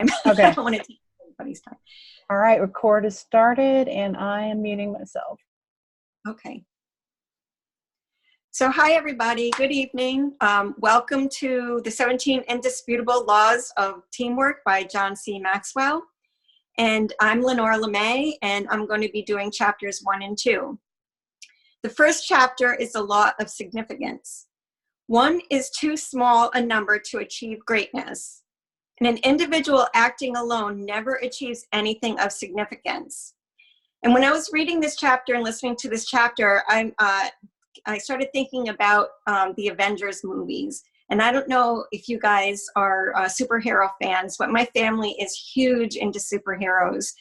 Okay. I don't want to take anybody's time. All right. Record is started and I am muting myself. Okay. So hi, everybody. Good evening. Welcome to the 17 Indisputable Laws of Teamwork by John C. Maxwell. And I'm Lenore LeMay, and I'm going to be doing chapters 1 and 2. The first chapter is the law of significance. One is too small a number to achieve greatness. And an individual acting alone never achieves anything of significance. And when I was reading this chapter and listening to this chapter, I started thinking about the Avengers movies. And I don't know if you guys are superhero fans, but my family is huge into superheroes.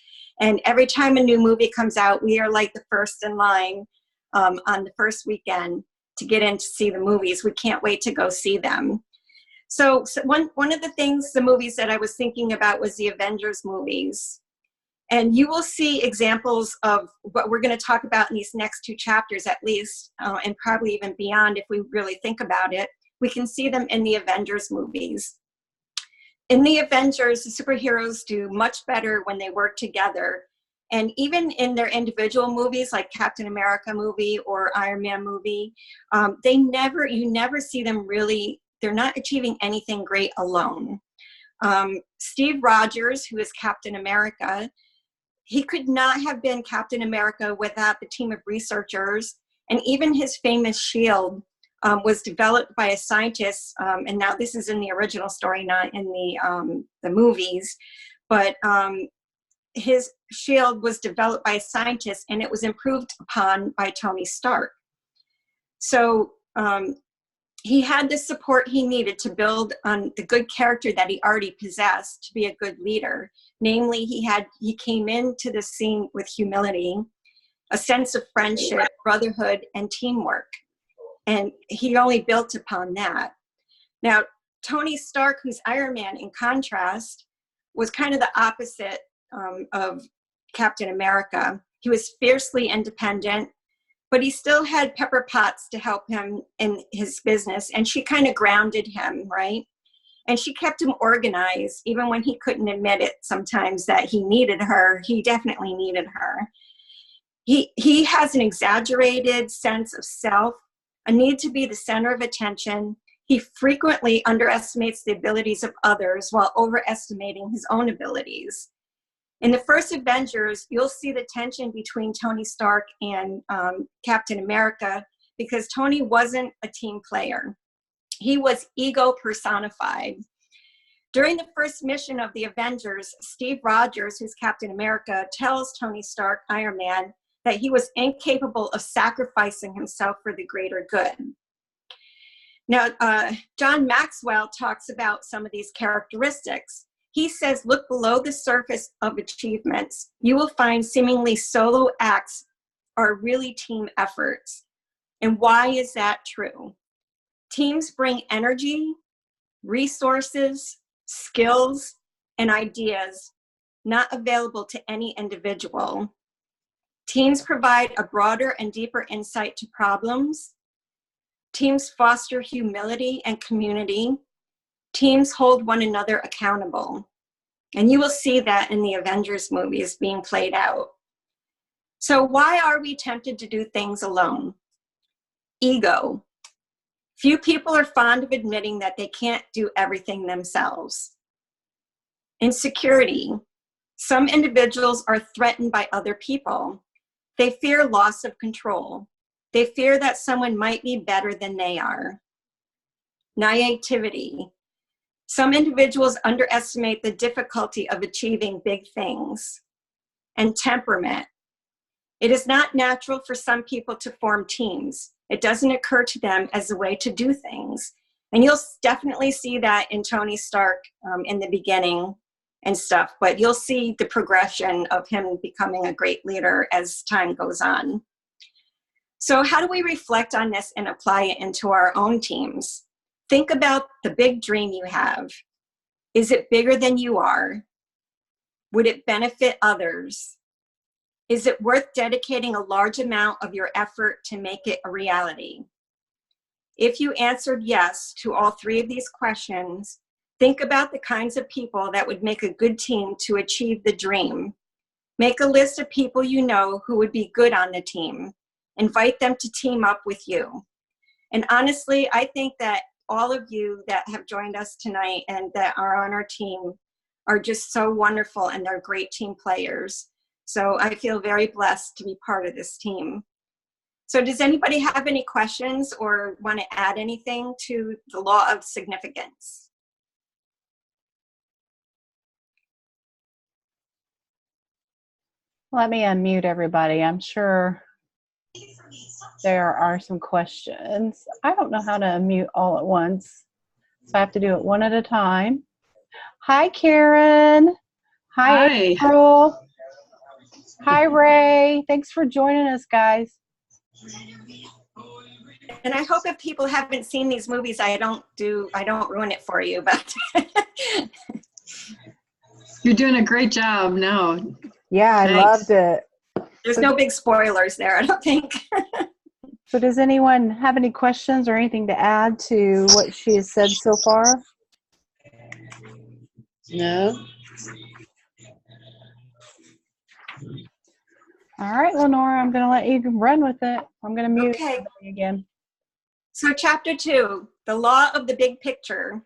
And every time a new movie comes out, we are like the first in line on the first weekend to get in to see the movies. We can't wait to go see them. So one of the movies that I was thinking about was the Avengers movies. And you will see examples of what we're going to talk about in these next 2 chapters at least, and probably even beyond if we really think about it. We can see them in the Avengers movies. In the Avengers, the superheroes do much better when they work together. And even in their individual movies, like Captain America movie or Iron Man movie, you never see them really. They're not achieving anything great alone. Steve Rogers, who is Captain America, he could not have been Captain America without the team of researchers. And even his famous shield was developed by a scientist. And now this is in the original story, not in the movies. But his shield was developed by a scientist, and it was improved upon by Tony Stark. So he had the support he needed to build on the good character that he already possessed to be a good leader. Namely, he came into the scene with humility, a sense of friendship, brotherhood, and teamwork. And he only built upon that. Now, Tony Stark, who's Iron Man, in contrast, was kind of the opposite of Captain America. He was fiercely independent, but he still had Pepper Potts to help him in his business, and she kind of grounded him, right? And she kept him organized, even when he couldn't admit it sometimes that he needed her. He definitely needed her. He has an exaggerated sense of self, a need to be the center of attention. He frequently underestimates the abilities of others while overestimating his own abilities. In the first Avengers, you'll see the tension between Tony Stark and Captain America, because Tony wasn't a team player. He was ego personified. During the first mission of the Avengers, Steve Rogers, who's Captain America, tells Tony Stark, Iron Man, that he was incapable of sacrificing himself for the greater good. Now, John Maxwell talks about some of these characteristics. He says, look below the surface of achievements. You will find seemingly solo acts are really team efforts. And why is that true? Teams bring energy, resources, skills, and ideas not available to any individual. Teams provide a broader and deeper insight to problems. Teams foster humility and community. Teams hold one another accountable. And you will see that in the Avengers movies being played out. So why are we tempted to do things alone? Ego. Few people are fond of admitting that they can't do everything themselves. Insecurity. Some individuals are threatened by other people. They fear loss of control. They fear that someone might be better than they are. Naivety. Some individuals underestimate the difficulty of achieving big things. And temperament. It is not natural for some people to form teams. It doesn't occur to them as a way to do things. And you'll definitely see that in Tony Stark in the beginning and stuff, but you'll see the progression of him becoming a great leader as time goes on. So how do we reflect on this and apply it into our own teams? Think about the big dream you have. Is it bigger than you are? Would it benefit others? Is it worth dedicating a large amount of your effort to make it a reality? If you answered yes to all 3 of these questions, Think about the kinds of people that would make a good team to achieve the dream. Make a list of people you know who would be good on the team. Invite them to team up with you. And honestly, I think that all of you that have joined us tonight and that are on our team are just so wonderful, and they're great team players. So I feel very blessed to be part of this team. So does anybody have any questions or want to add anything to the law of significance? Let me unmute everybody. I'm sure there are some questions. I don't know how to unmute all at once, so I have to do it one at a time. Hi, Karen. Hi, Hi. April. Hi, Ray. Thanks for joining us, guys. And I hope if people haven't seen these movies, I don't ruin it for you, but You're doing a great job now. Yeah, I Thanks. loved it. there's no big spoilers there, I don't think. So does anyone have any questions or anything to add to what she has said so far? No. All right, Lenora, I'm going to let you run with it. I'm going to mute Okay. everybody again. So chapter 2, the law of the big picture.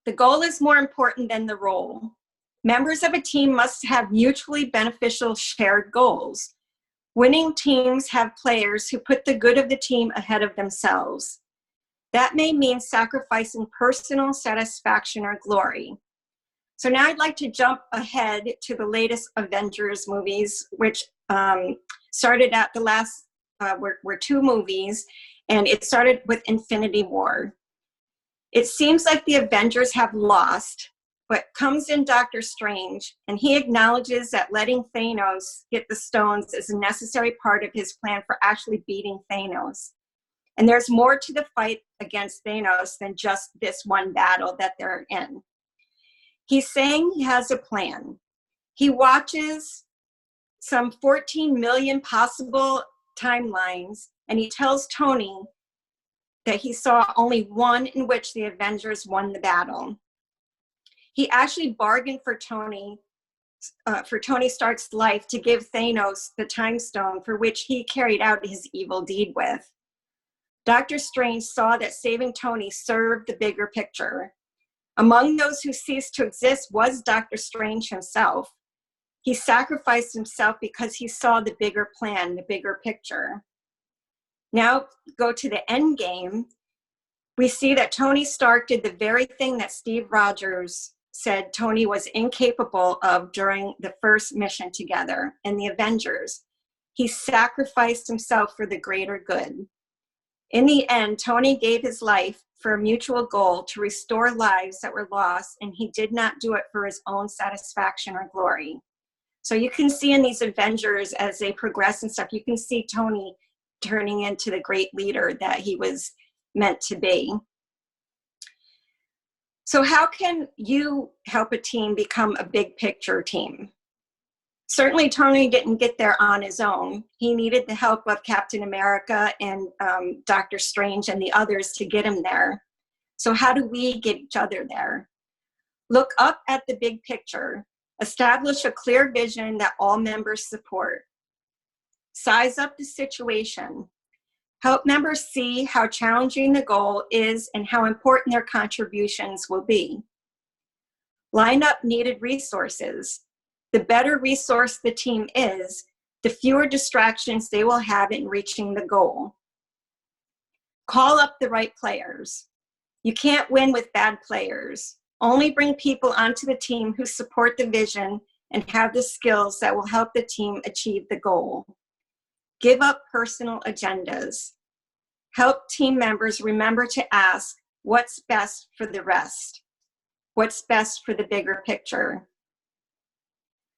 The goal is more important than the role. Members of a team must have mutually beneficial shared goals. Winning teams have players who put the good of the team ahead of themselves. That may mean sacrificing personal satisfaction or glory. So now I'd like to jump ahead to the latest Avengers movies, which started at the last, were 2 movies, and it started with Infinity War. It seems like the Avengers have lost, but comes in Doctor Strange, and he acknowledges that letting Thanos get the stones is a necessary part of his plan for actually beating Thanos. And there's more to the fight against Thanos than just this one battle that they're in. He's saying he has a plan. He watches some 14 million possible timelines, and he tells Tony that he saw only one in which the Avengers won the battle. He actually bargained for Tony Stark's life to give Thanos the time stone for which he carried out his evil deed with. Dr. Strange saw that saving Tony served the bigger picture. Among those who ceased to exist was Dr. Strange himself. He sacrificed himself because he saw the bigger plan, the bigger picture. Now go to the end game. We see that Tony Stark did the very thing that Steve Rogers said Tony was incapable of during the first mission together in the Avengers. He sacrificed himself for the greater good. In the end, Tony gave his life for a mutual goal to restore lives that were lost, and he did not do it for his own satisfaction or glory. So you can see in these Avengers, as they progress and stuff, you can see Tony turning into the great leader that he was meant to be. So how can you help a team become a big picture team? Certainly Tony didn't get there on his own. He needed the help of Captain America and Dr. Strange and the others to get him there. So how do we get each other there? Look up at the big picture. Establish a clear vision that all members support. Size up the situation. Help members see how challenging the goal is and how important their contributions will be. Line up needed resources. The better resource the team is, the fewer distractions they will have in reaching the goal. Call up the right players. You can't win with bad players. Only bring people onto the team who support the vision and have the skills that will help the team achieve the goal. Give up personal agendas. Help team members remember to ask, what's best for the rest? What's best for the bigger picture?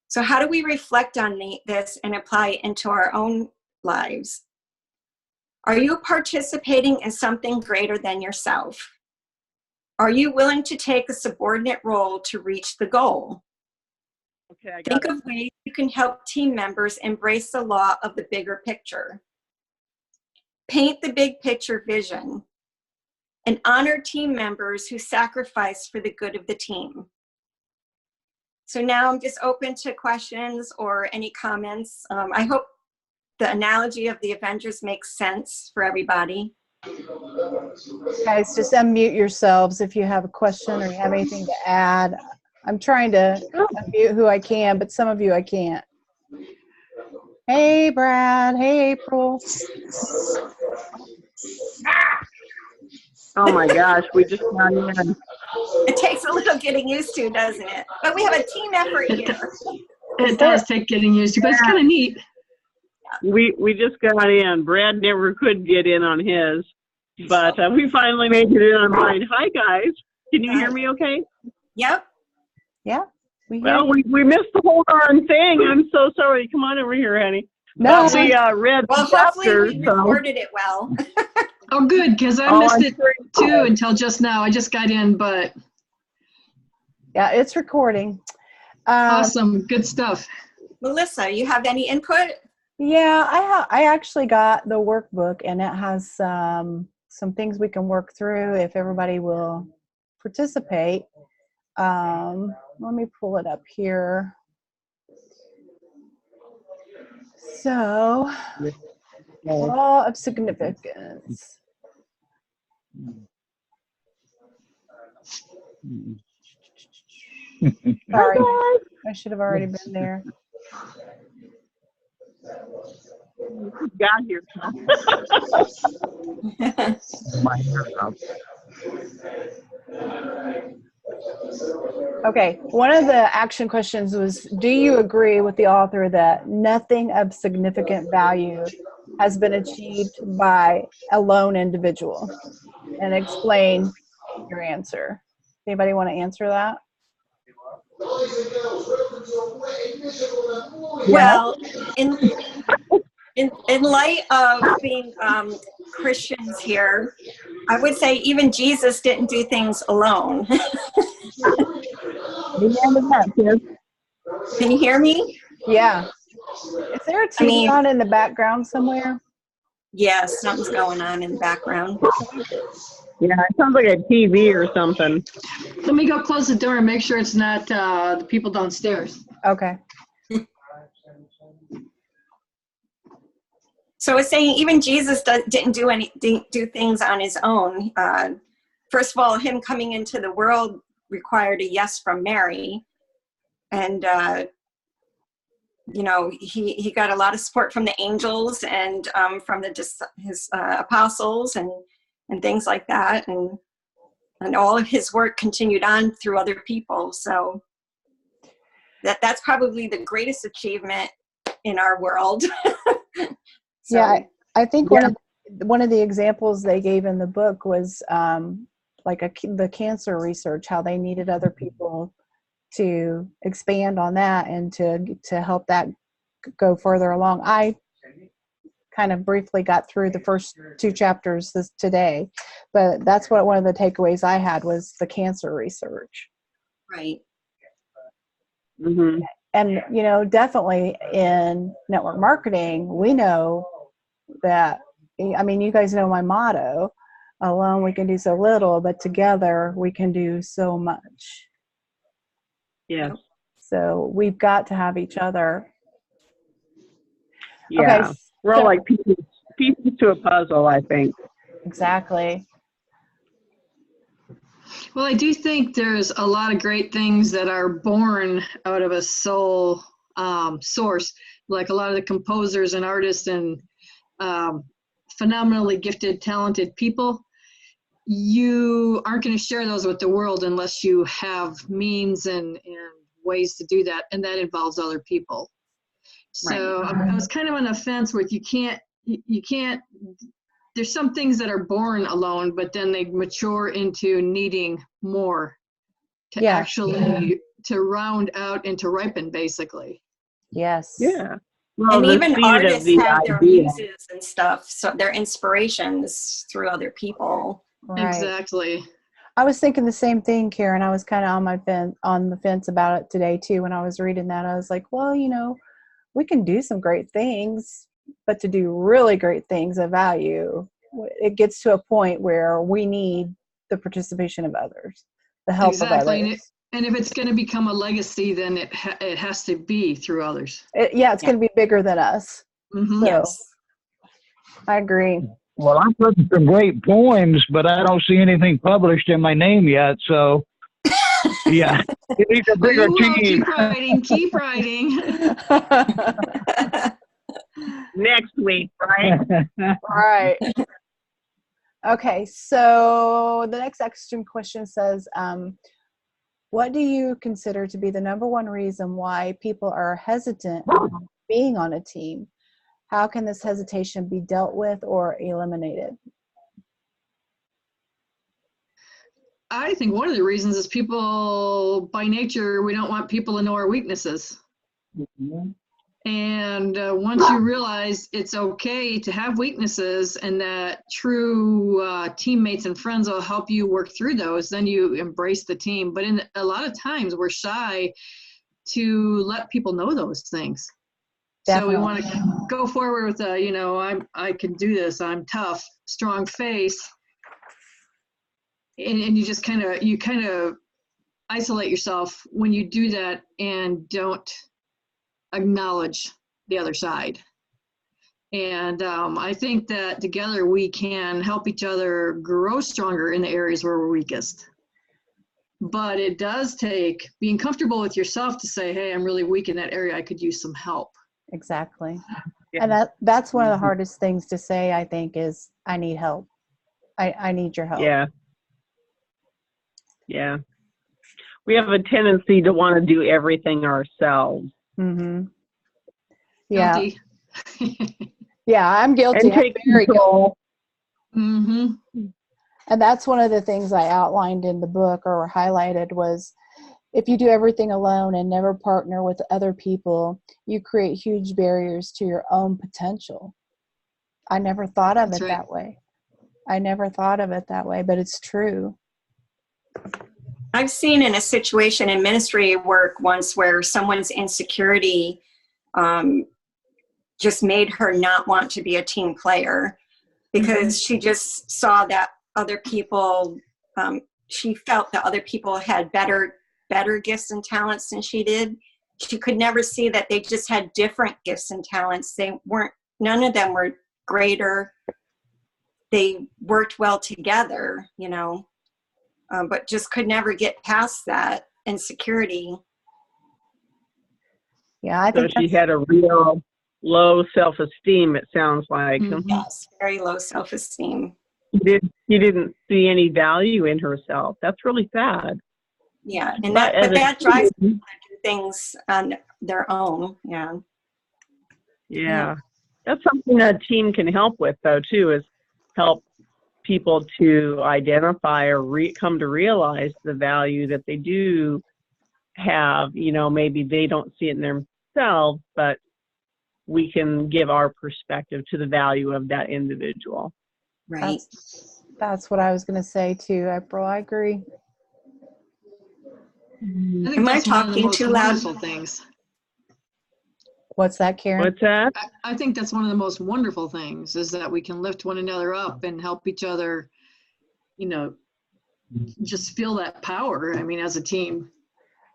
So how do we reflect on this and apply it into our own lives? Are you participating in something greater than yourself? Are you willing to take a subordinate role to reach the goal? Okay, I got Think it. of ways you can help team members embrace the law of the bigger picture. Paint the big picture vision. and honor team members who sacrifice for the good of the team. So now I'm just open to questions or any comments. I hope the analogy of the Avengers makes sense for everybody. Guys, just unmute yourselves if you have a question or you have anything to add. I'm trying to unmute who I can, but some of you I can't. Hey, Brad. Hey, April. Oh my gosh, we just got in. It takes a little getting used to, doesn't it? But we have a team effort here. It does take getting used to, but it's kind of neat. We just got in. Brad never could get in on his, but we finally made it in on mine. Hi guys, can you hear me okay? Yep. Yeah. We missed the whole darn thing. I'm so sorry. Come on over here, honey. No. But we read Well, the hopefully chapters, we so. recorded it well. Oh, good, because I missed it too until just now. I just got in, but Yeah, it's recording. awesome, good stuff. Melissa, you have any input? Yeah, I actually got the workbook, and it has some things we can work through if everybody will participate. Let me pull it up here. So, law of significance. Sorry, I should have already been there. Got here. Okay, one of the action questions was, do you agree with the author that nothing of significant value has been achieved by a lone individual? And explain your answer. Anybody want to answer that? Well, in light of being Christians here, I would say even Jesus didn't do things alone. Can you hear me? Yeah. Is there a TV on in the background somewhere? Yes, something's going on in the background. Yeah, it sounds like a TV or something. Let me go close the door and make sure it's not the people downstairs. Okay. So it's saying even Jesus didn't do things on his own. First of all, him coming into the world required a yes from Mary, and you know, he got a lot of support from the angels and from his apostles and things like that, and all of his work continued on through other people. So that's probably the greatest achievement in our world. So, yeah, I think one of the examples they gave in the book was like the cancer research, how they needed other people to expand on that and to help that go further along. I kind of briefly got through the first 2 chapters today, but that's what one of the takeaways I had was the cancer research. right. Mm-hmm. And, you know, definitely in network marketing, we know that, I mean, you guys know my motto, alone we can do so little, but together we can do so much. Yeah. So we've got to have each other. Yeah. Okay, We're all like pieces to a puzzle, I think. Exactly. Well, I do think there's a lot of great things that are born out of a soul source, like a lot of the composers and artists and phenomenally gifted, talented people. You aren't going to share those with the world unless you have means and ways to do that, and that involves other people. So I was kind of on the fence with you can't, there's some things that are born alone, but then they mature into needing more to actually to round out and to ripen, basically. Yes. Yeah. Well, And even artists have their idea. muses and stuff, so their inspirations through other people. Right. Exactly. I was thinking the same thing, Karen. I was kind of on the fence about it today too. When I was reading that, I was like, well, you know, we can do some great things, but to do really great things of value, it gets to a point where we need the participation of others, the help of others. And if it's going to become a legacy, then it has to be through others. It's going to be bigger than us. Mm-hmm. So, Yes. I agree. Well, I've written some great poems, but I don't see anything published in my name yet. So, yeah, you need a bigger team. Keep writing. Next week, right? Right. Okay, so the next action question says, what do you consider to be the number one reason why people are hesitant on being on a team? How can this hesitation be dealt with or eliminated? I think one of the reasons is people, by nature, we don't want people to know our weaknesses. Mhm. And once you realize it's okay to have weaknesses and that true teammates and friends will help you work through those, then you embrace the team. But in a lot of times we're shy to let people know those things. Definitely. So we want to go forward with I can do this, I'm tough, strong face. And you just kind of isolate yourself when you do that and don't acknowledge the other side. And I think that together we can help each other grow stronger in the areas where we're weakest. But it does take being comfortable with yourself to say, hey, I'm really weak in that area, I could use some help. Exactly. Yeah. And that's one of the hardest things to say, I think, is I need help. I need your help. Yeah. Yeah. We have a tendency to want to do everything ourselves. Mm-hmm. Yeah. Guilty. Yeah, I'm guilty. And take I'm very guilty. control. Mm-hmm. And that's one of the things I outlined in the book or highlighted was if you do everything alone and never partner with other people, you create huge barriers to your own potential. I never thought of That's it right. that way. I never thought of it that way, but it's true. I've seen in a situation in ministry work once where someone's insecurity just made her not want to be a team player because she just saw that other people, she felt that other people had better gifts and talents than she did. She could never see that they just had different gifts and talents. None of them were greater. They worked well together, but just could never get past that insecurity. Yeah, I So think she had a real low self-esteem, it sounds like. Mhm. Yes, very low self-esteem. She didn't see any value in herself. That's really sad. Yeah, and But as that a drives team- people to do things on their own. Yeah. Yeah. That's something a team can help with, though, too, is help people to identify or come to realize the value that they do have. Maybe they don't see it in themselves, but we can give our perspective to the value of that individual. Right. that's what I was going to say too, April. I agree. I think Am I that's one of the talking most too loud? wonderful things. What's that, Karen? What's that? I think that's one of the most wonderful things is that we can lift one another up and help each other, just feel that power. I mean, as a team.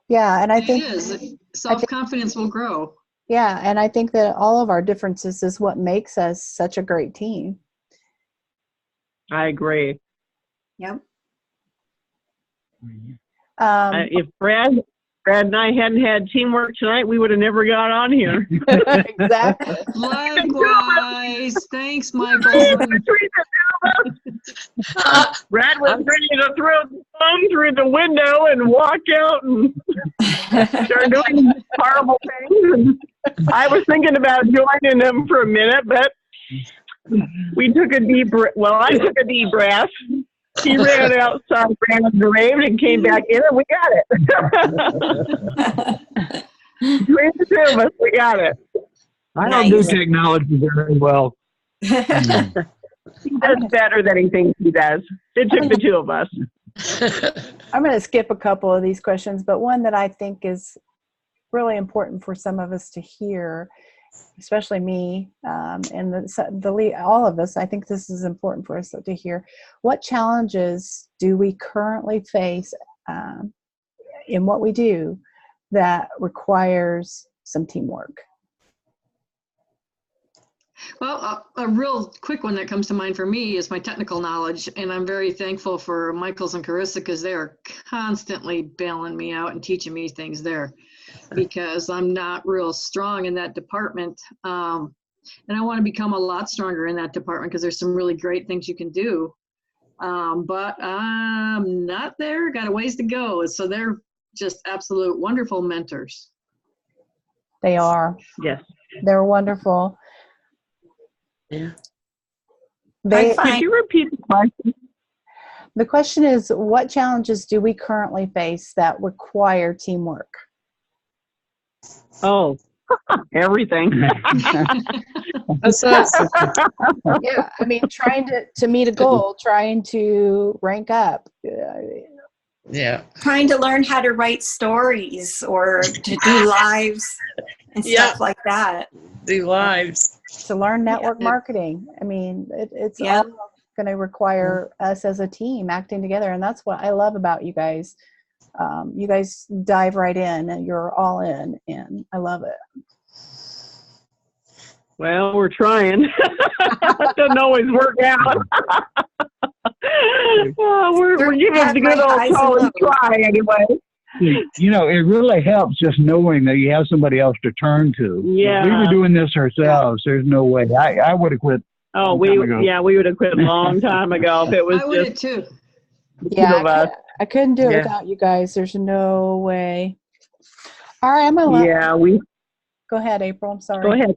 Yeah, and I It think is. Self-confidence will grow. yeah, and I think that all of our differences is what makes us such a great team. I agree. Yep. If Brad and I hadn't had teamwork tonight, we would have never got on here. Exactly. Likewise. Thanks, Michael. Brad was ready to throw the phone through the window and walk out and start doing horrible things. And I was thinking about joining him for a minute, but we took a deep I took a deep breath. He ran outside, ran up the grave, and came back in, and we got it. Between the two of us, we got it. I don't do Nice. technology very well. He does better than he thinks he does. It took the two of us. I'm going to skip a couple of these questions, but one that I think is really important for some of us to hear especially me, and all of us, I think this is important for us to hear. What challenges do we currently face in what we do that requires some teamwork? Well, a real quick one that comes to mind for me is my technical knowledge, and I'm very thankful for Michaels and Carissa because they are constantly bailing me out and teaching me things there, because I'm not real strong in that department, and I want to become a lot stronger in that department because there's some really great things you can do, but I'm not there. Got a ways to go. So they're just absolute wonderful mentors. They are. Yes. They're wonderful. Yeah. Could you repeat the question? The question is, what challenges do we currently face that require teamwork? Oh, everything. That's awesome. Yeah, I mean, trying to meet a goal, trying to rank up. Yeah. Trying to learn how to write stories or to do lives and stuff like that. Do lives. To learn network marketing. I mean, it's all going to require us as a team acting together. And that's what I love about you guys. You guys dive right in and you're all in, and I love it. Well, we're trying. It doesn't always work out. We're giving it a good old solid try anyway. You know, it really helps just knowing that you have somebody else to turn to. Yeah. If we were doing this ourselves, there's no way. I would have quit. Oh, we would have quit a long time ago if it was I would just too. Yeah, I couldn't do it without you guys. There's no way. All right, I'm gonna go ahead, April. I'm sorry. Go ahead.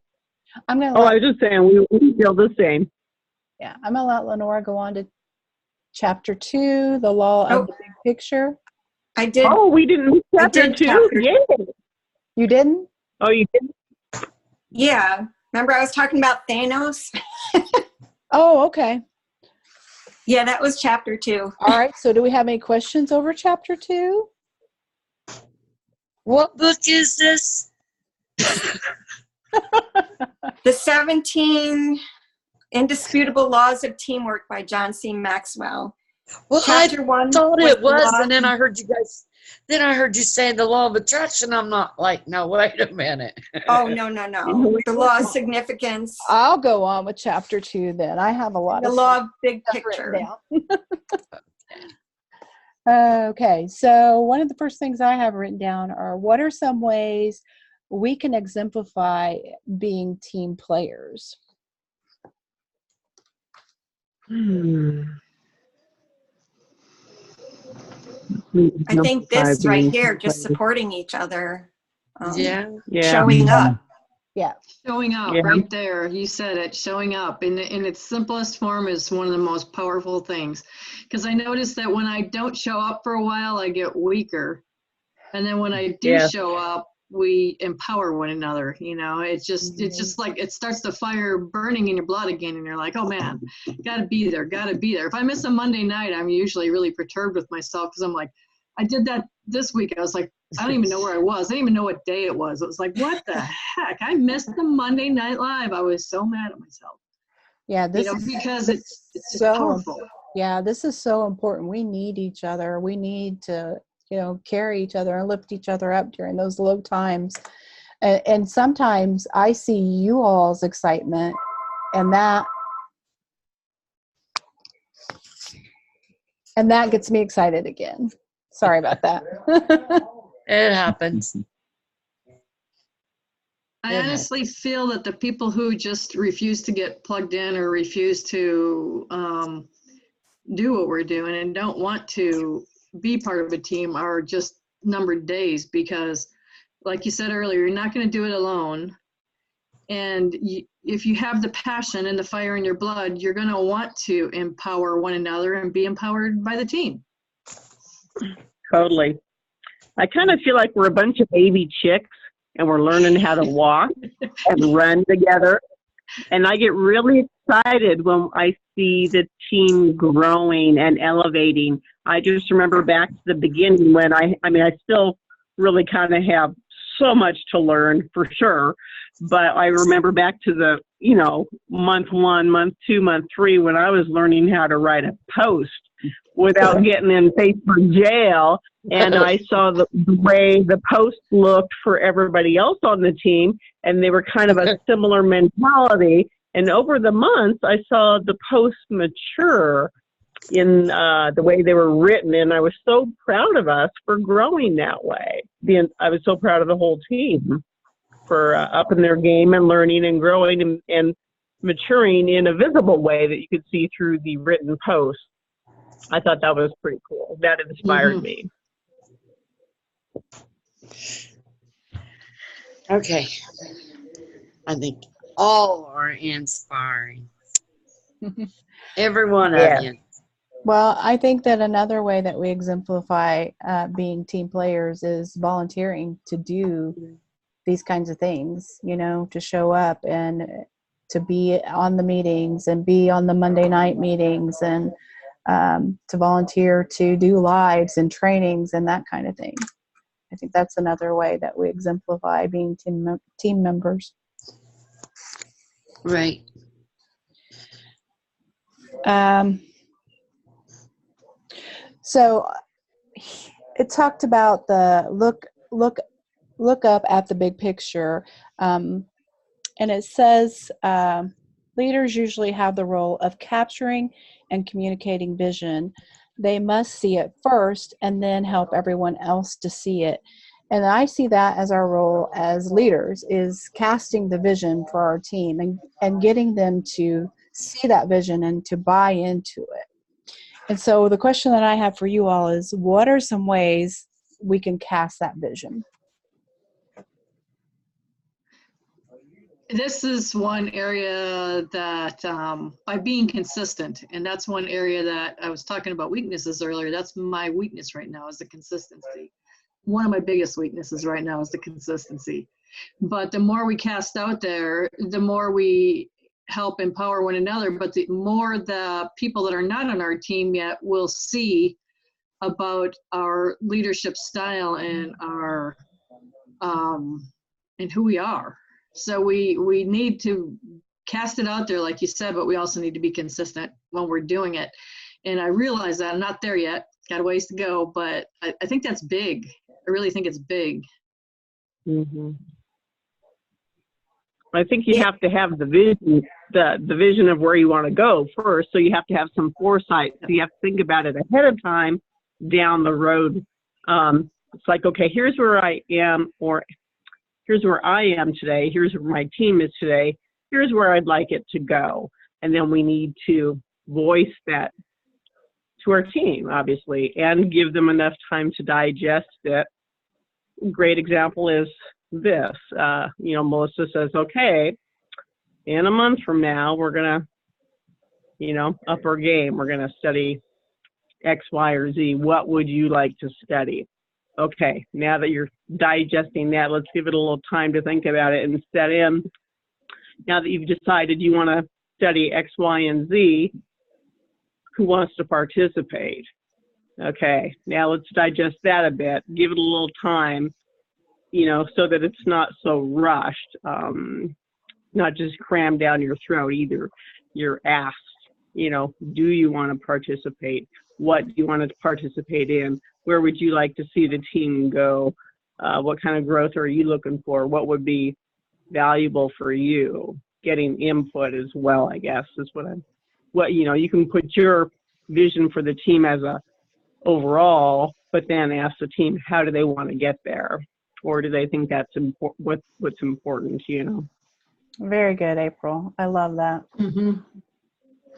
I'm gonna. I was just saying we feel the same. Yeah, I'm gonna let Lenora go on to chapter 2, the law of the big picture. I did. Oh, we didn't chapter 2. Yeah. You didn't? Oh, you didn't? Yeah. Remember I was talking about Thanos? Oh, okay. Yeah, that was chapter 2. All right. So do we have any questions over chapter 2? What book is this? The 17 Indisputable Laws of Teamwork by John C. Maxwell. Well, Chapter I 1 thought it was, the and then I heard you say the law of attraction. I'm not like, no, wait a minute. Oh, no. The law of significance. I'll go on with chapter 2 then. I have a lot The of law of big stuff picture. written down. Okay, so one of the first things I have written down are, what are some ways we can exemplify being team players? I think this right here, just supporting each other. Yeah. Showing up. Yeah. Showing up, right there. You said it. Showing up in its simplest form is one of the most powerful things. Because I noticed that when I don't show up for a while, I get weaker. And then when I do show up, we empower one another. You know, it's just like it starts the fire burning in your blood again, and you're like, oh man, gotta be there. If I miss a Monday night, I'm usually really perturbed with myself because I'm like, I did that this week. I was like, I don't even know where I was. I didn't even know what day it was. It was like, what the heck? I missed the Monday Night Live. I was so mad at myself. Yeah, because it's so powerful. Yeah, this is so important. We need each other. We need to, carry each other and lift each other up during those low times. And sometimes I see you all's excitement, and that gets me excited again. Sorry about that. It happens. I honestly feel that the people who just refuse to get plugged in or refuse to do what we're doing and don't want to be part of a team are just numbered days, because like you said earlier, you're not going to do it alone. And if you have the passion and the fire in your blood, you're going to want to empower one another and be empowered by the team. Totally. I kind of feel like we're a bunch of baby chicks and we're learning how to walk and run together. And I get really excited when I see the team growing and elevating. I just remember back to the beginning when I still really kind of have so much to learn for sure. But I remember back to the, month 1, month 2, month 3, when I was learning how to write a post without getting in Facebook jail. And I saw the way the post looked for everybody else on the team, and they were kind of a similar mentality. And over the months, I saw the posts mature in the way they were written, and I was so proud of us for growing that way. I was so proud of the whole team for upping their game and learning and growing and maturing in a visible way that you could see through the written posts. I thought that was pretty cool. That inspired me. Okay. I think all are inspiring. Every one of you. Well, I think that another way that we exemplify being team players is volunteering to do these kinds of things, to show up and to be on the meetings and be on the Monday night meetings and to volunteer to do lives and trainings and that kind of thing. I think that's another way that we exemplify being team members. Right. So it talked about the look up at the big picture, and it says leaders usually have the role of capturing and communicating vision. They must see it first and then help everyone else to see it. And I see that as our role as leaders, is casting the vision for our team and getting them to see that vision and to buy into it. And so the question that I have for you all is, what are some ways we can cast that vision? This is one area that by being consistent, and that's one area that I was talking about weaknesses earlier. That's my weakness right now, is the consistency. One of my biggest weaknesses right now is the consistency. But the more we cast out there, the more we help empower one another, but the more the people that are not on our team yet will see about our leadership style and our and who we are. So we need to cast it out there, like you said, but we also need to be consistent when we're doing it. And I realize that I'm not there yet, got a ways to go, but I think that's big. I really think it's big. Mm-hmm. I think you have to have the vision, the vision of where you want to go first. So you have to have some foresight. So you have to think about it ahead of time down the road. It's like, okay, here's where I am, or here's where I am today. Here's where my team is today. Here's where I'd like it to go. And then we need to voice that to our team, obviously, and give them enough time to digest it. Great example is this. Melissa says, okay, in a month from now, we're going to, up our game. We're going to study X, Y, or Z. What would you like to study? Okay, now that you're digesting that, let's give it a little time to think about it and set in. Now that you've decided you want to study X, Y, and Z, who wants to participate? Okay, now let's digest that a bit. Give it a little time, so that it's not so rushed, not just crammed down your throat either. You're asked, do you want to participate? What do you want to participate in? Where would you like to see the team go? What kind of growth are you looking for? What would be valuable for you? Getting input as well, I guess, is you can put your vision for the team as a overall, but then ask the team, how do they want to get there? Or do they think that's what's important, Very good, April. I love that. Mm-hmm.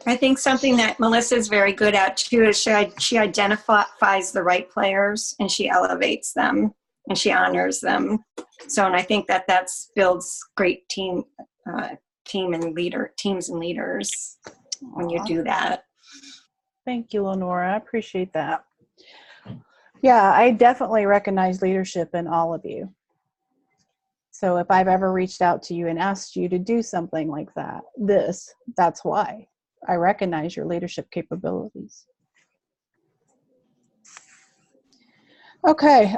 I think something that Melissa is very good at too is she identifies the right players and she elevates them and she honors them. So, and I think that builds great teams and leaders when you do that. Thank you, Lenora. I appreciate that. Yeah, I definitely recognize leadership in all of you. So if I've ever reached out to you and asked you to do something like that, that's why. I recognize your leadership capabilities. Okay.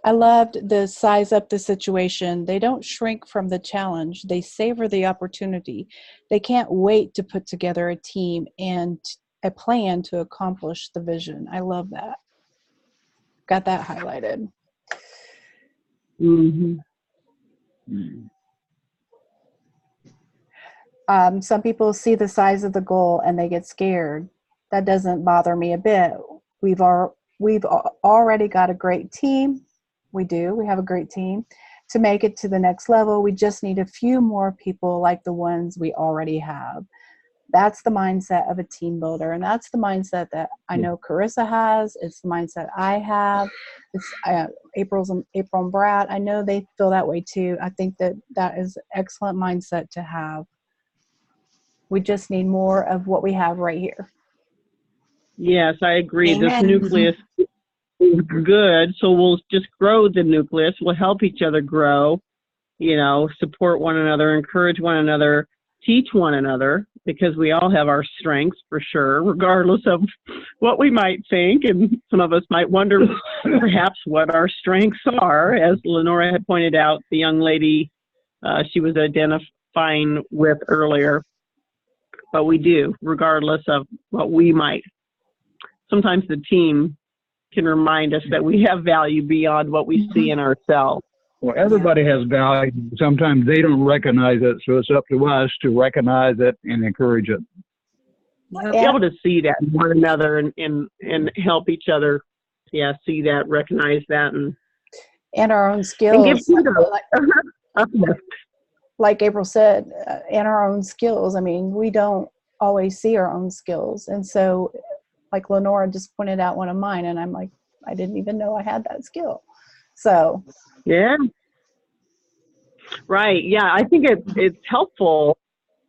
I loved the size up the situation. They don't shrink from the challenge. They savor the opportunity. They can't wait to put together a team and a plan to accomplish the vision. I love that. Got that highlighted. Mm-hmm. Some people see the size of the goal and they get scared. That doesn't bother me a bit. We've already got a great team. We do. We have a great team. To make it to the next level, we just need a few more people like the ones we already have. That's the mindset of a team builder, and that's the mindset that I know Carissa has. It's the mindset I have. It's April and Brad. I know they feel that way too. I think that is an excellent mindset to have. We just need more of what we have right here. Yes, I agree. Amen. This nucleus is good, so we'll just grow the nucleus. We'll help each other grow, support one another, encourage one another, teach one another, because we all have our strengths for sure, regardless of what we might think. And some of us might wonder perhaps what our strengths are. As Lenora had pointed out, the young lady she was identifying with earlier. But we do, regardless of what we might. Sometimes the team can remind us that we have value beyond what we see in ourselves. Well, everybody has value. Sometimes they don't recognize it, so it's up to us to recognize it and encourage it. Be able to see that in one another and help each other. Yeah, see that, recognize that, and our own skills. And give like April said, and our own skills. I mean, we don't always see our own skills. And so, like Lenora just pointed out one of mine, and I'm like, I didn't even know I had that skill. So. Yeah. Right. Yeah, I think it's helpful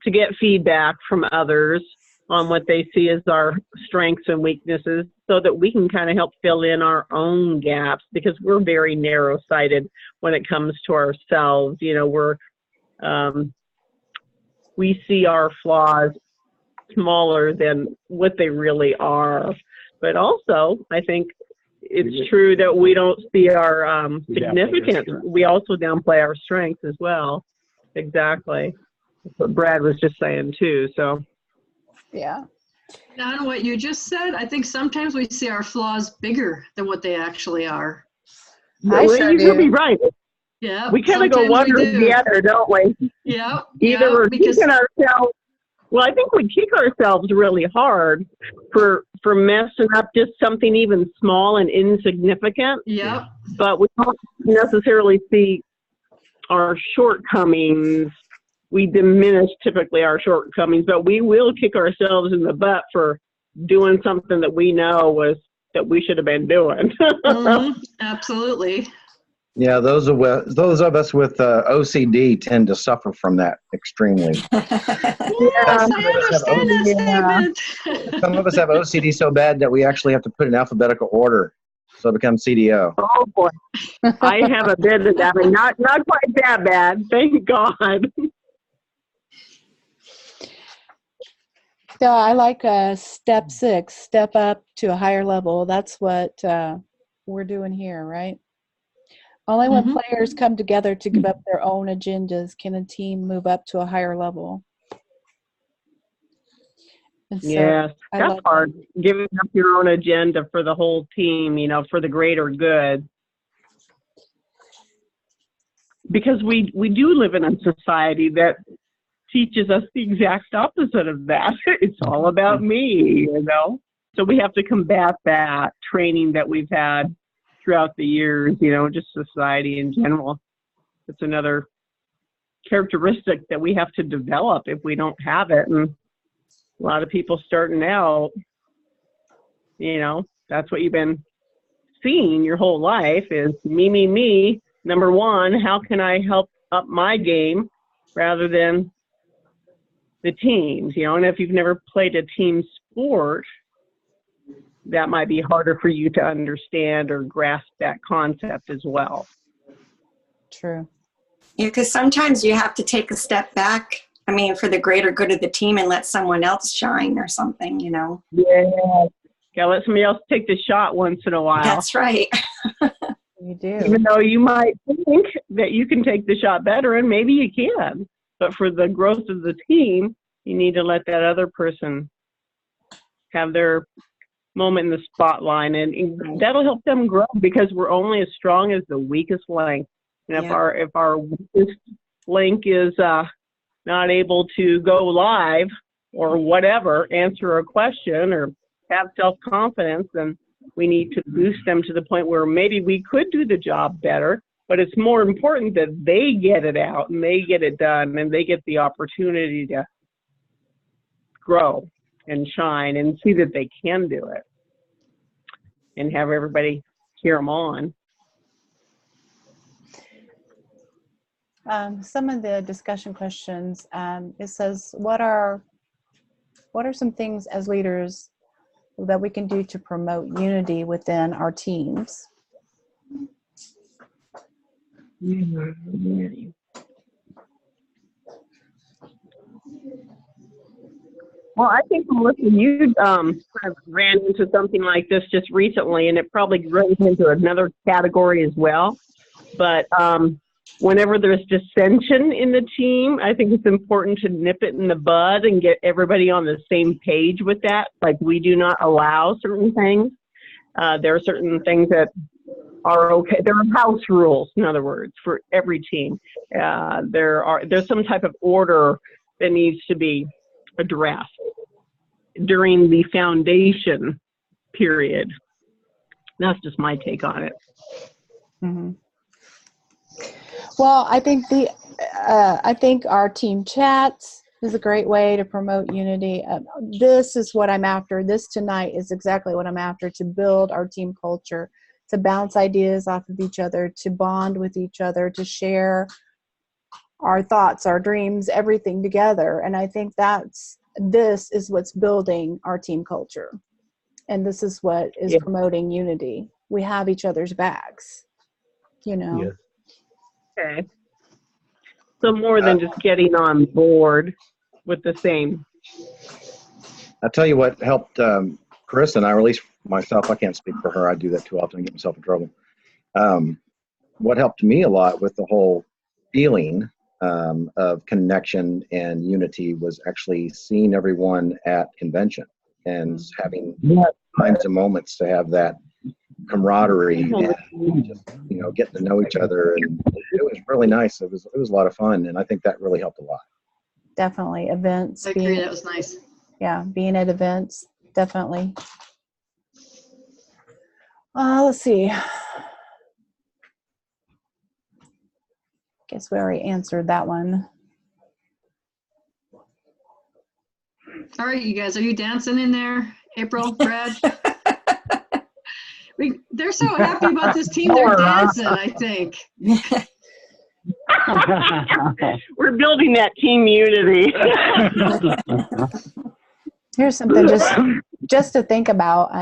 to get feedback from others on what they see as our strengths and weaknesses so that we can kind of help fill in our own gaps, because we're very narrow-sighted when it comes to ourselves. We see our flaws smaller than what they really are. But also, I think it's true that we don't see our significance. We also downplay our strengths as well. Exactly. That's what Brad was just saying too. So. Yeah. On what you just said, I think sometimes we see our flaws bigger than what they actually are. You could be right. Yeah. We kind of go one or the other, don't we? Yeah. Either we're kicking ourselves. Well, I think we kick ourselves really hard for messing up just something even small and insignificant. Yeah. But we don't necessarily see our shortcomings. We diminish typically our shortcomings, but we will kick ourselves in the butt for doing something that we know that we should have been doing. Mm-hmm. Absolutely. Yeah, those of us with OCD tend to suffer from that extremely. Yes, I understand that statement. Some of us have OCD so bad that we actually have to put in alphabetical order, so it becomes CDO. Oh boy, I have a bit of that, but not quite that bad. Thank God. So I like step 6, step up to a higher level. That's what we're doing here, right? Only when players come together to give up their own agendas can a team move up to a higher level. And so yes, that's hard. Giving up your own agenda for the whole team, for the greater good. Because we do live in a society that teaches us the exact opposite of that. It's all about me, So we have to combat that training that we've had throughout the years, just society in general. It's another characteristic that we have to develop if we don't have it. And a lot of people starting out, that's what you've been seeing your whole life is me. Number one, how can I help up my game rather than the teams, and if you've never played a team sport, that might be harder for you to understand or grasp that concept as well. True. Yeah, because sometimes you have to take a step back, for the greater good of the team and let someone else shine or something, Yeah. Gotta let somebody else take the shot once in a while. That's right. You do. Even though you might think that you can take the shot better, and maybe you can, but for the growth of the team, you need to let that other person have their moment in the spotlight, and that'll help them grow, because we're only as strong as the weakest link. And if our weakest link is not able to go live or whatever, answer a question or have self-confidence, then we need to boost them to the point where maybe we could do the job better, but it's more important that they get it out and they get it done and they get the opportunity to grow and shine and see that they can do it, and have everybody cheer them on. Some of the discussion questions, it says, what are some things as leaders that we can do to promote unity within our teams? Well, I think, Melissa, you kind of ran into something like this just recently, and it probably runs into another category as well. But whenever there's dissension in the team, I think it's important to nip it in the bud and get everybody on the same page with that. Like, we do not allow certain things. There are certain things that are okay. There are house rules, in other words, for every team. There's some type of order that needs to be addressed during the foundation period. That's just my take on it. Mm-hmm. Well, I think our team chats is a great way to promote unity. This is what I'm after. This tonight is exactly what I'm after, to build our team culture, to bounce ideas off of each other, to bond with each other, to share our thoughts, our dreams, everything together. And I think this is what's building our team culture. And this is what is promoting unity. We have each other's backs, you know. Yes. Okay. So more than just getting on board with the same. I'll tell you what helped Chris and I, or at least myself, I can't speak for her. I do that too often and get myself in trouble. What helped me a lot with the whole feeling of connection and unity was actually seeing everyone at convention and having times and moments to have that camaraderie and just, getting to know each other. And it was really nice. It was a lot of fun, and I think that really helped a lot. Definitely. Events. I agree, that was nice. Yeah, being at events, definitely. Let's see. Guess we already answered that one. All right, you guys, are you dancing in there? April, Brad? They're so happy about this team, they're dancing, I think. We're building that team unity. Here's something just to think about.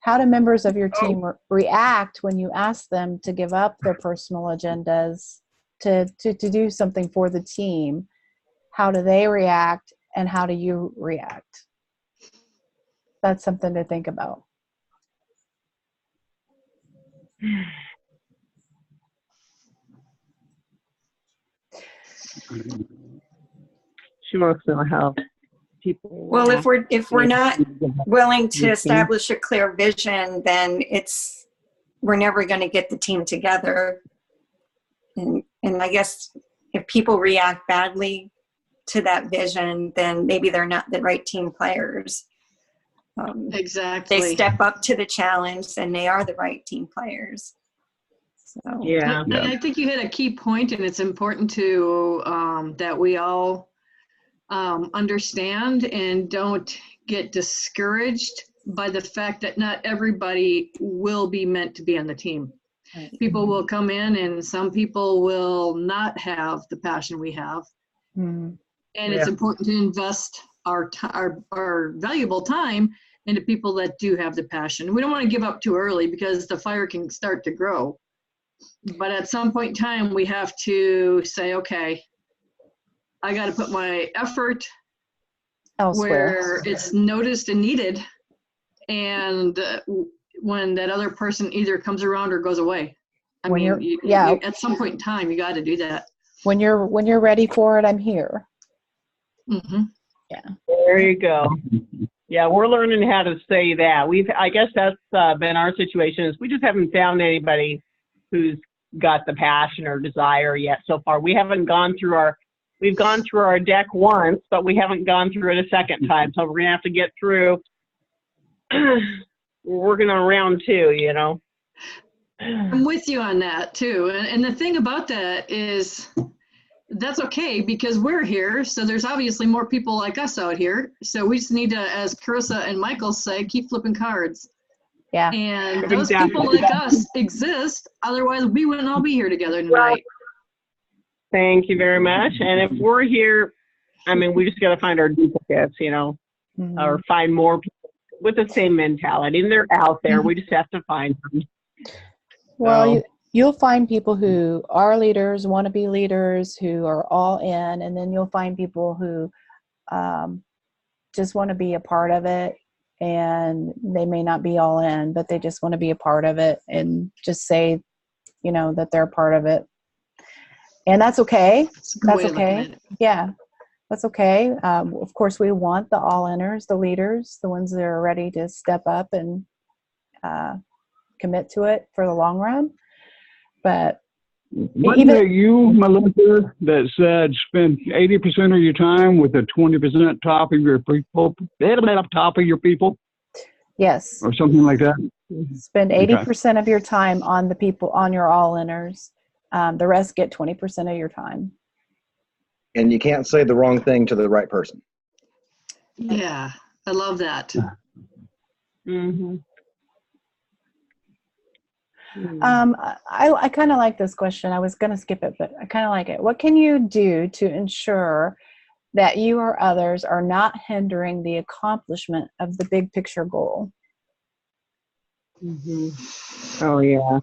How do members of your team react when you ask them to give up their personal agendas to do something for the team? How do they react, and how do you react? That's something to think about. She wants to know how people. Well, if we're not willing to establish a clear vision, then we're never going to get the team together. And I guess if people react badly to that vision, then maybe they're not the right team players. Exactly. They step up to the challenge, and they are the right team players. So. Yeah. And I think you hit a key point, and it's important to that we all understand and don't get discouraged by the fact that not everybody will be meant to be on the team. Right. People will come in, and some people will not have the passion we have. Mm. And it's important to invest our valuable time into people that do have the passion. We don't want to give up too early, because the fire can start to grow. But at some point in time, we have to say, okay, I got to put my effort elsewhere where it's noticed and needed. And when that other person either comes around or goes away. I When mean, yeah. at some point in time, you got to do that. When you're ready for it, I'm here. Mm-hmm. Yeah. There you go. Yeah, we're learning how to say that. I guess that's been our situation, is we just haven't found anybody who's got the passion or desire yet so far. We've gone through our deck once, but we haven't gone through it a second time. So we're gonna have to get through. We're working on round 2, you know. I'm with you on that too. And the thing about that is that's okay because we're here. So there's obviously more people like us out here. So we just need to, as Carissa and Michael say, keep flipping cards. Yeah. And those people like us exist. Otherwise, we wouldn't all be here together tonight. Thank you very much. And if we're here, I mean, we just got to find our duplicates, you know, or find more people with the same mentality. And they're out there. We just have to find them. Well, you'll find people who are leaders, want to be leaders, who are all in, and then you'll find people who just want to be a part of it, and they may not be all in, but they just want to be a part of it and just say, you know, that they're a part of it. And that's okay. That's okay. Yeah, that's okay. Of course, we want the all-inners, the leaders, the ones that are ready to step up and commit to it for the long run. But wasn't it you, Melissa, that said spend 80% of your time with the 20% top of your people? Top of your people? Yes. Or something like that. Spend 80% of your time on the people, on your all-inners. The rest get 20% of your time. And you can't say the wrong thing to the right person. Yeah, I love that. Mm-hmm. I kind of like this question. I was going to skip it, but I kind of like it. What can you do to ensure that you or others are not hindering the accomplishment of the big picture goal? Mm-hmm. Oh, yeah.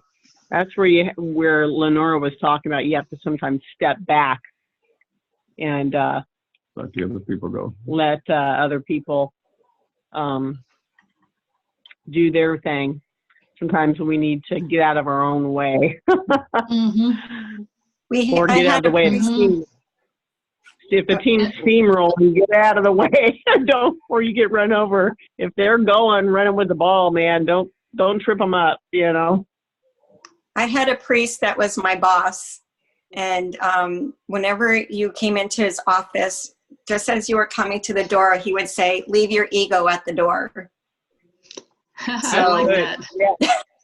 That's where Lenora was talking about. You have to sometimes step back and let the other people go. Let other people do their thing. Sometimes we need to get out of our own way. Or get out of the way of the team. If the team's steamrolling, get out of the way. Or you get run over. If they're running with the ball, man, don't trip them up, you know. I had a priest that was my boss, and whenever you came into his office, just as you were coming to the door, he would say, "Leave your ego at the door." I like that.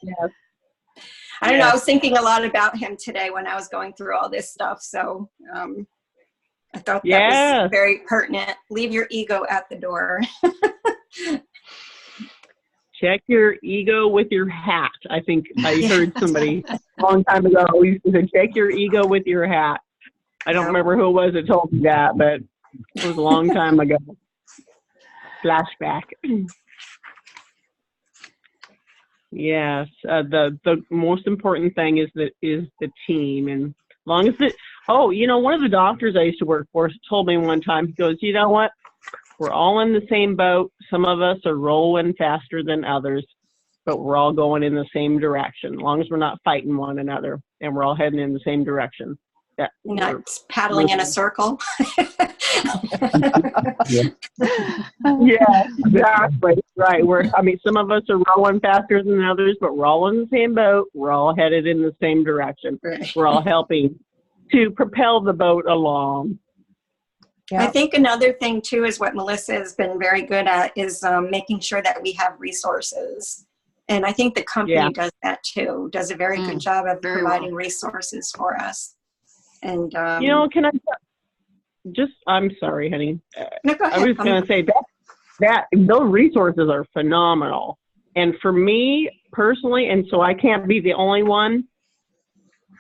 Yeah. I don't know. I was thinking a lot about him today when I was going through all this stuff. So I thought that was very pertinent. Leave your ego at the door. Check your ego with your hat. I think I heard somebody a long time ago used to say, check your ego with your hat. I don't remember who it was that told me that, but it was a long time ago. Flashback. Yes, the most important thing is the team, and as long as it. Oh, you know, one of the doctors I used to work for told me one time. He goes, you know what? We're all in the same boat. Some of us are rolling faster than others, but we're all going in the same direction. As long as we're not fighting one another, and we're all heading in the same direction. Not paddling in a circle. Yeah, exactly. Right. Some of us are rolling faster than others, but we're all in the same boat. We're all headed in the same direction. Right. We're all helping to propel the boat along. Yeah. I think another thing too is what Melissa has been very good at is making sure that we have resources. And I think the company does that too, does a very good job of providing resources for us. And you know, can I I'm sorry, honey. No, go ahead. I was going to say that those resources are phenomenal. And for me personally, and so I can't be the only one.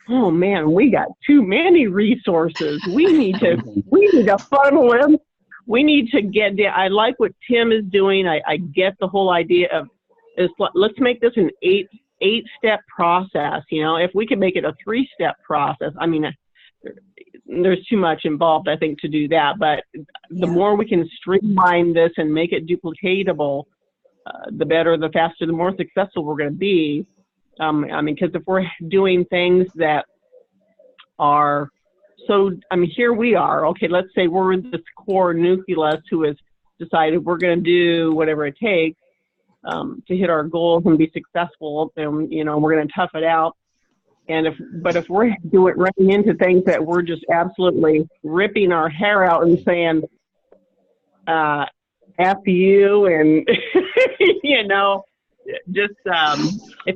Oh man, we got too many resources. We need to funnel them. We need to get down. I like what Tim is doing. I get the whole idea of let's make this an eight-step process. You know, if we could make it a 3-step process, I mean, there's too much involved, I think, to do that. But the more we can streamline this and make it duplicatable, the better, the faster, the more successful we're going to be. I mean, because if we're doing things that are so, I mean, here we are, okay, let's say we're this core nucleus who has decided we're going to do whatever it takes to hit our goals and be successful, and, you know, we're going to tough it out. And if we're running into things that we're just absolutely ripping our hair out and saying, F you, and, you know, just, if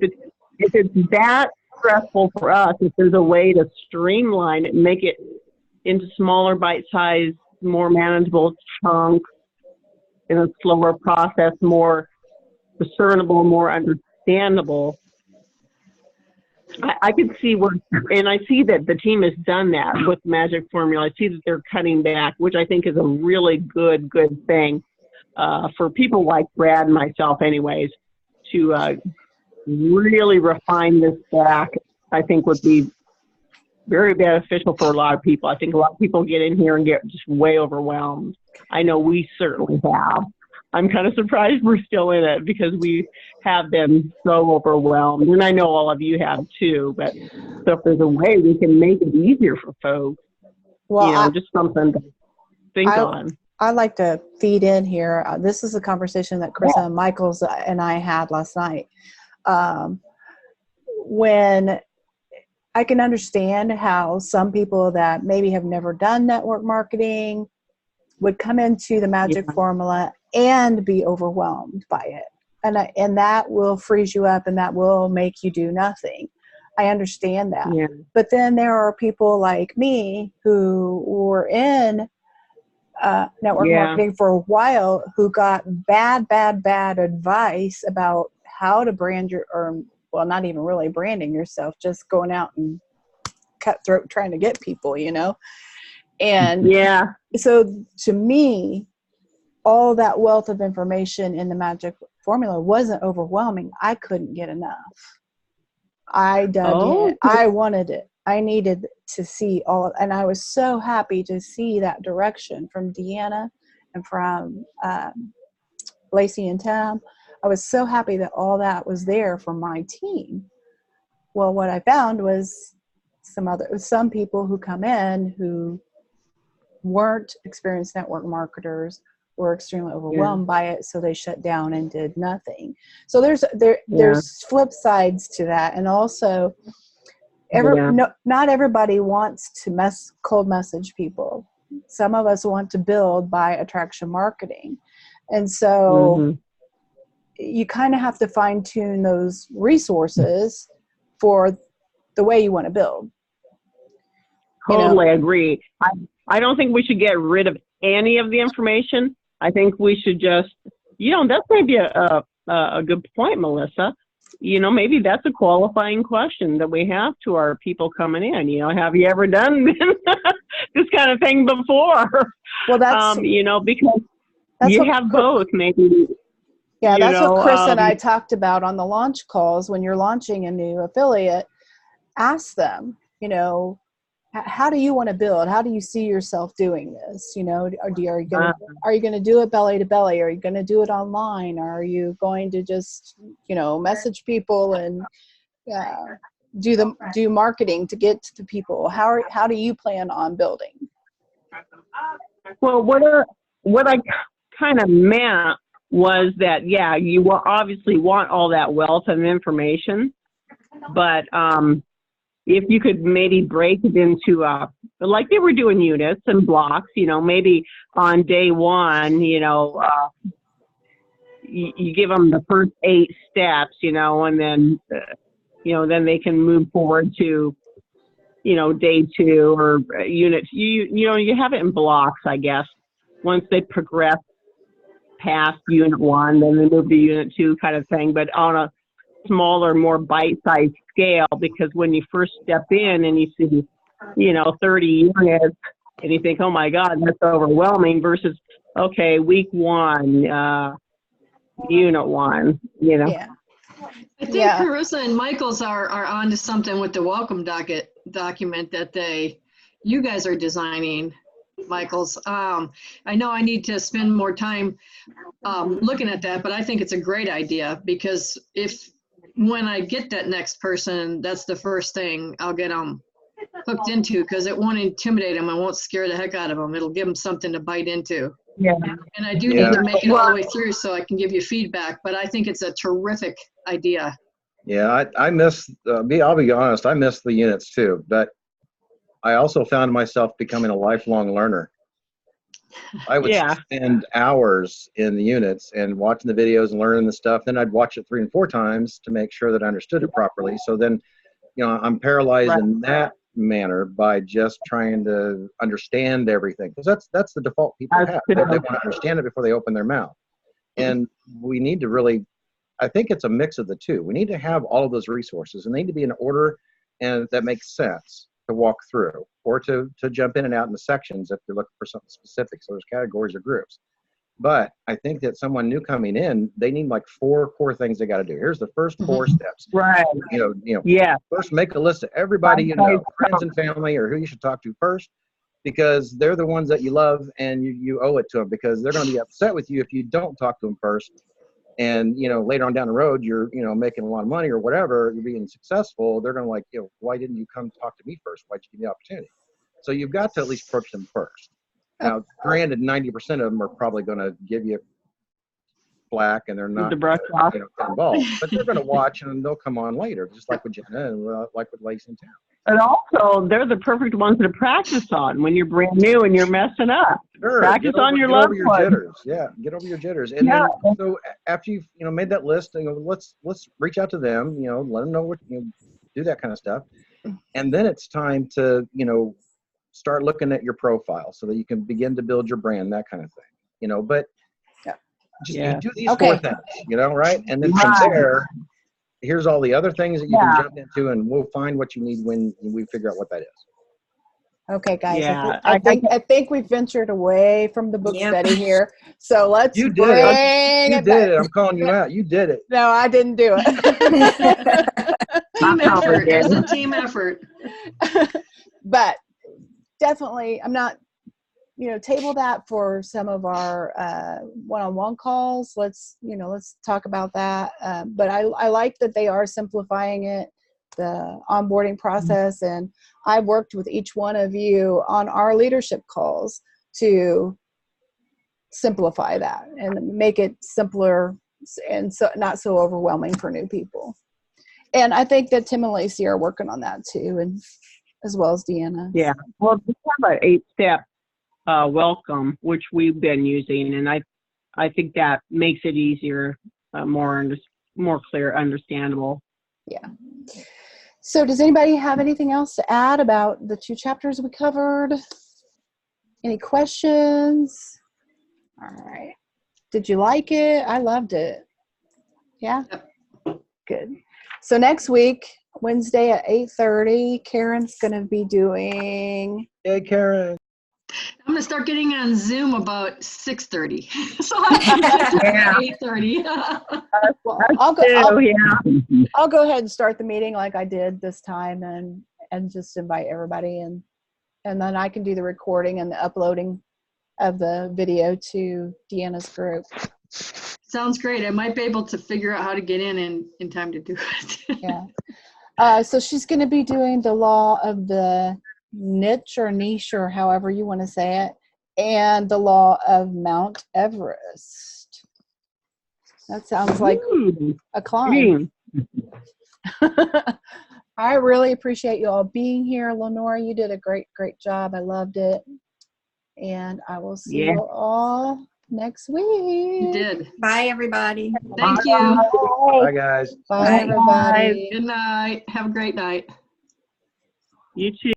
it's that stressful for us, if there's a way to streamline it and make it into smaller bite-sized, more manageable chunks in a slower process, more discernible, more understandable, I could see where, and I see that the team has done that with Magic Formula. I see that they're cutting back, which I think is a really good thing for people like Brad and myself anyways, to really refine this back. I think would be very beneficial for a lot of people. I think a lot of people get in here and get just way overwhelmed. I know we certainly have. I'm kind of surprised we're still in it because we have been so overwhelmed. And I know all of you have too, but so if there's a way we can make it easier for folks, Well, you know, just something to think on. I like to feed in here. This is a conversation that Chris and Michaels and I had last night. When I can understand how some people that maybe have never done network marketing would come into the Magic Formula and be overwhelmed by it. And that will freeze you up and that will make you do nothing. I understand that. Yeah. But then there are people like me who were in network marketing for a while who got bad advice about how to brand well, not even really branding yourself, just going out and cutthroat trying to get people, you know? And so to me, all that wealth of information in the Magic Formula wasn't overwhelming. I couldn't get enough. I dug in. I wanted it. I needed to see all, and I was so happy to see that direction from Deanna and from Lacey and Tim. I was so happy that all that was there for my team. Well, what I found was some people who come in who weren't experienced network marketers were extremely overwhelmed by it, so they shut down and did nothing. So there's flip sides to that, and also not everybody wants to cold message people. Some of us want to build by attraction marketing, and so you kind of have to fine tune those resources for the way you want to build. Totally agree. I don't think we should get rid of any of the information. I think we should just, you know, that's maybe a good point, Melissa. You know, maybe that's a qualifying question that we have to our people coming in. You know, have you ever done this kind of thing before? Well, that's, you know, because you have both maybe. Yeah, that's what Chris and I talked about on the launch calls. When you're launching a new affiliate, ask them, you know, how do you want to build? How do you see yourself doing this? You know, are you going to do it belly to belly? Are you going to do it online? Are you going to just, you know, message people and do marketing to get to people? How do you plan on building? Well, what I kind of meant was that, you will obviously want all that wealth of information, but if you could maybe break it into, like they were doing units and blocks, you know, maybe on day one, you know, you give them the first 8 steps, you know, and then, you know, then they can move forward to, you know, day 2 or units. You know, you have it in blocks, I guess. Once they progress past unit 1, then they move to unit 2 kind of thing, but on a smaller, more bite-sized scale, because when you first step in and you see, you know, 30 units and you think, oh my God, that's overwhelming, versus, okay, week 1, unit 1, you know. Yeah. I think Carissa and Michaels are onto something with the welcome document that you guys are designing. Michaels. I know I need to spend more time looking at that, but I think it's a great idea, because when I get that next person, that's the first thing I'll get them hooked into, because it won't intimidate them. It won't scare the heck out of them. It'll give them something to bite into. Yeah. And I do Yeah. need to make it all the way through so I can give you feedback, but I think it's a terrific idea. Yeah, I miss, I'll be honest, I miss the units too, but I also found myself becoming a lifelong learner. I would Yeah. spend hours in the units and watching the videos and learning the stuff. Then I'd watch it 3 and 4 times to make sure that I understood it properly. So then, I'm paralyzed Right. in that manner by just trying to understand everything. Because that's the default people That's have. They true. want to understand it before they open their mouth. And we need to really, I think it's a mix of the two. We need to have all of those resources, and they need to be in order and that makes sense to walk through, or to jump in and out in the sections if you're looking for something specific. So there's categories or groups. But I think that someone new coming in, they need like 4 core things they got to do. Here's the first 4 steps. Right. Yeah. First make a list of everybody you know, friends and family, or who you should talk to first, because they're the ones that you love, and you owe it to them, because they're going to be upset with you if you don't talk to them first. And later on down the road, you're making a lot of money or whatever, you're being successful, they're going to like, why didn't you come talk to me first? Why'd you give me the opportunity? So you've got to at least approach them first. Now, granted, 90% of them are probably going to give you flack, and they're not The brush off. get involved, but they're going to watch and they'll come on later, just like with Jenna and like with Lacey and Tam. And also, they're the perfect ones to practice on when you're brand new and you're messing up. Sure, Practice on your get loved over your ones. jitters. Yeah, get over your jitters. And Yeah. then, so after you've made that list, let's reach out to them. Let them know what do, that kind of stuff. And then it's time to start looking at your profile so that you can begin to build your brand, that kind of thing. But just you do these 4 things, right? And then from there, here's all the other things that you can jump into, and we'll find what you need when we figure out what that is. Okay, guys. Yeah, I think we've ventured away from the book study here. So let's You did bring it. You it did back. it. I'm calling you out. You did it. No, I didn't do it. Team effort. There's a team effort. But definitely, I'm not, table that for some of our one-on-one calls. Let's talk about that. But I like that they are simplifying it, the onboarding process. And I worked with each one of you on our leadership calls to simplify that and make it simpler and so not so overwhelming for new people. And I think that Tim and Lacey are working on that too, and as well as Deanna. Yeah. Well, we have an 8-step welcome, which we've been using, and I think that makes it easier, more clear, understandable. Yeah. So does anybody have anything else to add about the 2 chapters we covered? Any questions? All right. Did you like it? I loved it. Yeah? Good. So next week, Wednesday at 8:30, Karen's going to be doing... Hey, Karen. I'm going to start getting on Zoom about 6:30. So I can get to 8:30. Well, I'll go ahead and start the meeting like I did this time, and just invite everybody, and then I can do the recording and the uploading of the video to Deanna's group. Sounds great. I might be able to figure out how to get in time to do it. Yeah. So she's going to be doing the law of the niche or however you want to say it, and the law of Mount Everest. That sounds like a climb. I really appreciate you all being here. Lenora, you did a great job. I loved it. And I will see you all next week. You did. Bye, everybody. Thank you. Bye, guys. Bye, everybody. Good night. Have a great night. You too.